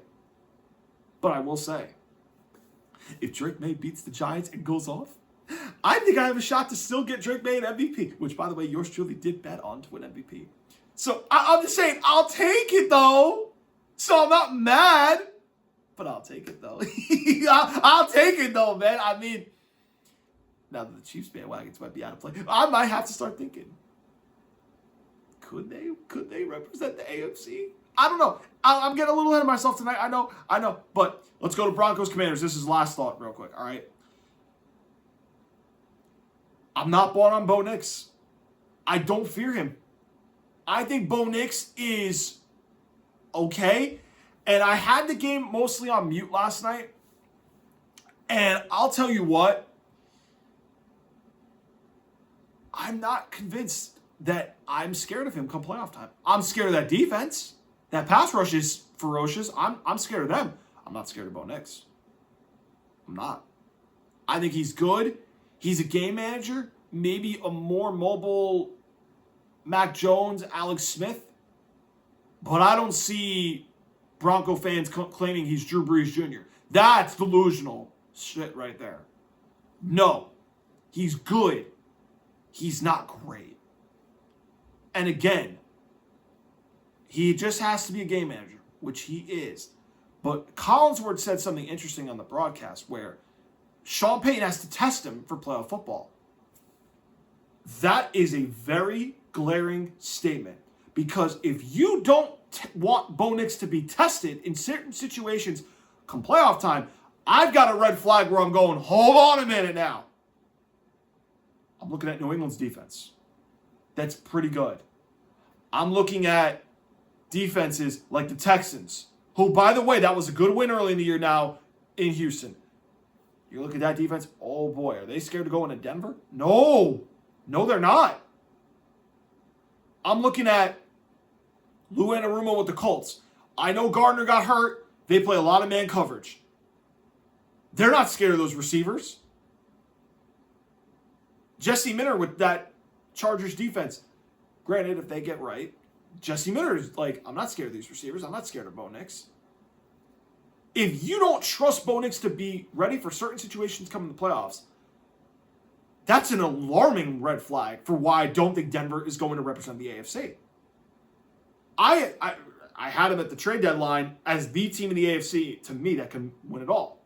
But I will say, if Drake May beats the Giants and goes off, I think I have a shot to still get Drake May an MVP, which, by the way, yours truly did bet on to win MVP. So I'm just saying, I'll take it, though. So I'm not mad, but I'll take it, though. I'll take it, though, man. I mean, now that the Chiefs bandwagons might be out of play, I might have to start thinking, could they represent the AFC? I don't know. I'm getting a little ahead of myself tonight. I know. But let's go to Broncos Commanders. This is last thought real quick, all right? I'm not bought on Bo Nix. I don't fear him. I think Bo Nix is okay. And I had the game mostly on mute last night. And I'll tell you what, I'm not convinced that I'm scared of him come playoff time. I'm scared of that defense. That pass rush is ferocious. I'm scared of them. I'm not scared of Bo Nix. I'm not. I think he's good. He's a game manager. Maybe a more mobile Mac Jones, Alex Smith. But I don't see Bronco fans claiming he's Drew Brees Jr. That's delusional shit right there. No. He's good. He's not great. And again, he just has to be a game manager, which he is. But Collinsworth said something interesting on the broadcast where Sean Payton has to test him for playoff football. That is a very glaring statement. Because if you don't want Bo Nix to be tested in certain situations come playoff time, I've got a red flag where I'm going, hold on a minute now. I'm looking at New England's defense. That's pretty good. I'm looking at defenses like the Texans, who, by the way, that was a good win early in the year now in Houston. You look at that defense, oh boy, are they scared to go into Denver? No, they're not. I'm looking at Lou Anarumo with the Colts. I know Gardner got hurt. They play a lot of man coverage. They're not scared of those receivers. Jesse Minter with that Chargers defense. Granted, if they get right, Jesse Minter is like, I'm not scared of these receivers. I'm not scared of Bo Nix. If you don't trust Bo Nix to be ready for certain situations coming in the playoffs, that's an alarming red flag for why I don't think Denver is going to represent the AFC. I had him at the trade deadline as the team in the AFC, to me, that can win it all.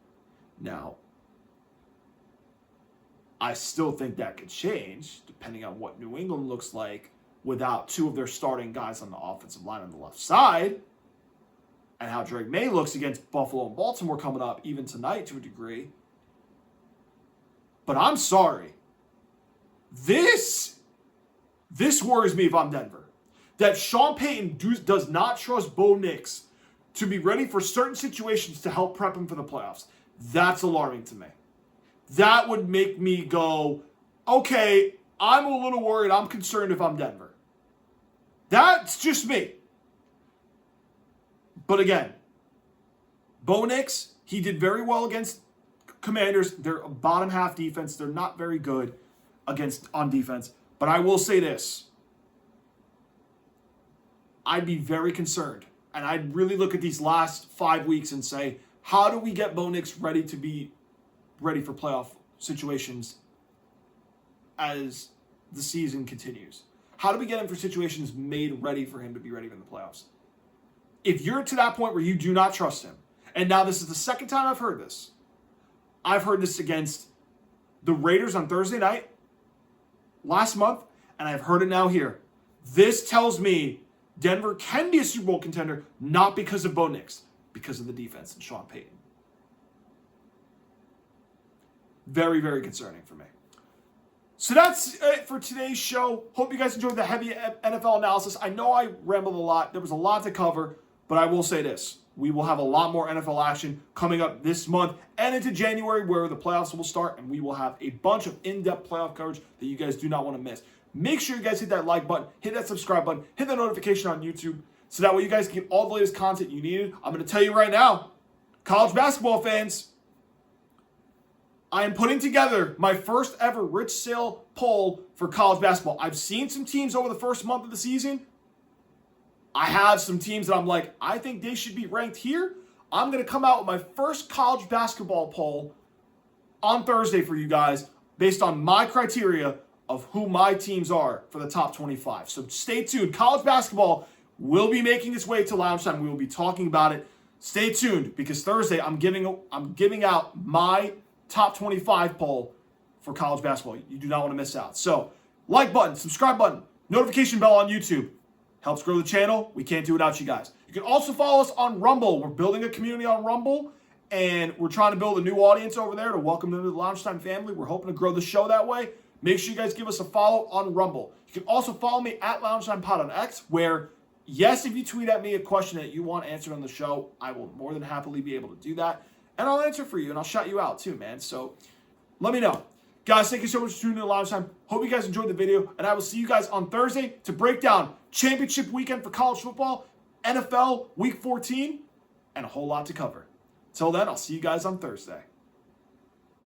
Now, I still think that could change depending on what New England looks like without 2 of their starting guys on the offensive line on the left side. and how Drake May looks against Buffalo and Baltimore coming up, even tonight to a degree. But I'm sorry. This worries me if I'm Denver. That Sean Payton does not trust Bo Nix to be ready for certain situations to help prep him for the playoffs. That's alarming to me. That would make me go, okay, I'm a little worried. I'm concerned if I'm Denver. That's just me. But again, Bo Nix, he did very well against Commanders. They're a bottom half defense. They're not very good on defense. But I will say this. I'd be very concerned. And I'd really look at these last 5 weeks and say, how do we get Bo Nix ready to be ready for playoff situations as the season continues? How do we get him for situations made ready for him to be ready for the playoffs? If you're to that point where you do not trust him, and now this is the second time I've heard this. I've heard this against the Raiders on Thursday night last month, and I've heard it now here. This tells me Denver can be a Super Bowl contender, not because of Bo Nix, because of the defense and Sean Payton. Very, very concerning for me. So that's it for today's show. Hope you guys enjoyed the heavy NFL analysis. I know I rambled a lot. There was a lot to cover, but I will say this. We will have a lot more NFL action coming up this month and into January where the playoffs will start, and we will have a bunch of in-depth playoff coverage that you guys do not want to miss. Make sure you guys hit that like button, hit that subscribe button, hit that notification on YouTube so that way you guys can get all the latest content you needed. I'm going to tell you right now, college basketball fans, I am putting together my first ever Rich Saile poll for college basketball. I've seen some teams over the first month of the season. I have some teams that I'm like, I think they should be ranked here. I'm going to come out with my first college basketball poll on Thursday for you guys based on my criteria of who my teams are for the top 25. So stay tuned. College basketball will be making its way to Lounge Time. We will be talking about it. Stay tuned because Thursday I'm giving out my top 25 poll for college basketball. You do not want to miss out. So like button, subscribe button, notification bell on YouTube. Helps grow the channel. We can't do it without you guys. You can also follow us on Rumble. We're building a community on Rumble, and we're trying to build a new audience over there to welcome them to the Lounge Time family. We're hoping to grow the show that way. Make sure you guys give us a follow on Rumble. You can also follow me at Lounge Time Pod on X, where, yes, if you tweet at me a question that you want answered on the show, I will more than happily be able to do that. And I'll answer for you, and I'll shout you out too, man. So let me know. Guys, thank you so much for tuning in to Lounge Time. Hope you guys enjoyed the video, and I will see you guys on Thursday to break down championship weekend for college football, NFL Week 14, and a whole lot to cover. Till then, I'll see you guys on Thursday.